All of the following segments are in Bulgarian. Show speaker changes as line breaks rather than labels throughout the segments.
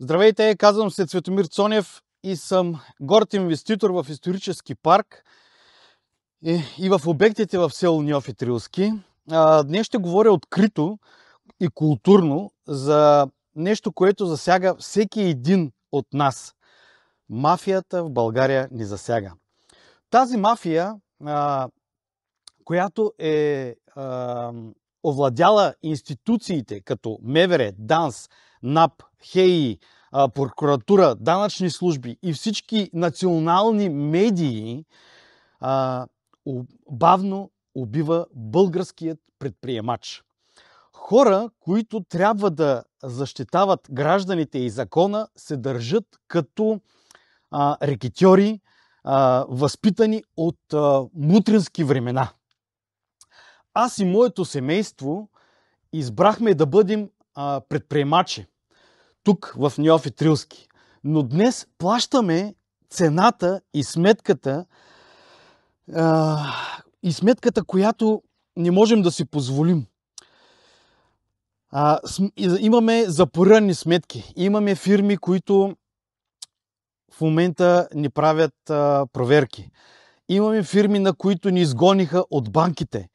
Здравейте, казвам се Цветомир Цонев и съм горд инвеститор в исторически парк и в обектите в село Неофит Рилски. Днес ще говоря открито и културно за нещо, което засяга всеки един от нас. Мафията в България ни засяга. Тази мафия, която е овладяла институциите като МВР, ДАНС, НАП, ХЕИ, прокуратура, данъчни служби и всички национални медии, бавно убива българският предприемач. Хора, които трябва да защитават гражданите и закона, се държат като рекетьори, възпитани от мутрински времена. Аз и моето семейство избрахме да бъдем предприемачи тук в Неофит Рилски. Но днес плащаме цената и сметката, която не можем да си позволим. Имаме запорирани сметки. Имаме фирми, които в момента ни правят проверки. Имаме фирми, на които ни изгониха от банките.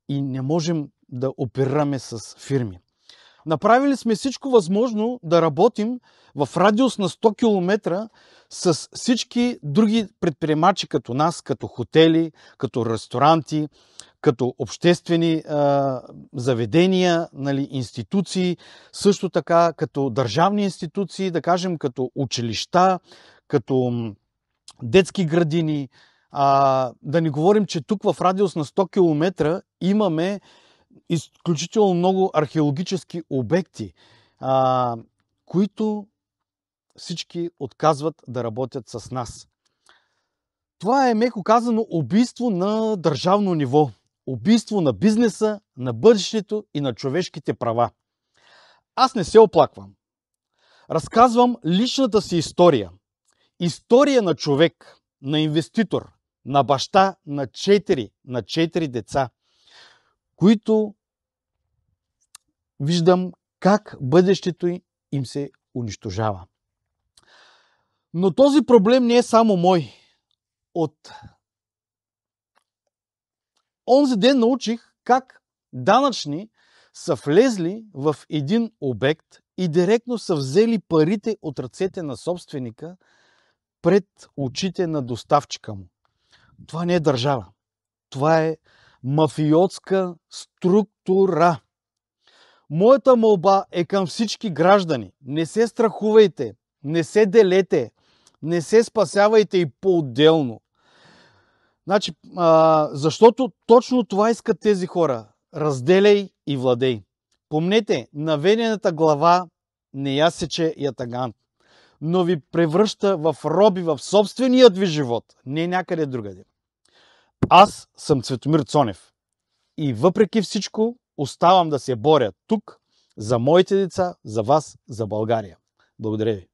И не можем да оперираме с фирми. Направили сме всичко възможно да работим в радиус на 100 км с всички други предприемачи като нас, като хотели, като ресторанти, като обществени заведения, институции, също така като държавни институции, да кажем като училища, като детски градини. Да не говорим, че тук в радиус на 100 км имаме изключително много археологически обекти, които всички отказват да работят с нас. Това е, меко казано, убийство на държавно ниво. Убийство на бизнеса, на бъдещето и на човешките права. Аз не се оплаквам. Разказвам личната си история. История на човек, на инвеститор, на баща на 4 деца, които виждам как бъдещето им се унищожава. Но този проблем не е само мой. От онзи ден научих как данъчни са влезли в един обект и директно са взели парите от ръцете на собственика пред очите на доставчика му. Това не е държава. Това е мафиотска структура. Моята молба е към всички граждани. Не се страхувайте, не се делете, не се спасявайте и по-отделно. Защото точно това искат тези хора. Разделяй и владей. Помнете, наведената глава не я сече ятаган, но ви превръща в роби в собственият ви живот, не някъде другаде. Аз съм Цветомир Цонев и въпреки всичко оставам да се боря тук за моите деца, за вас, за България. Благодаря ви.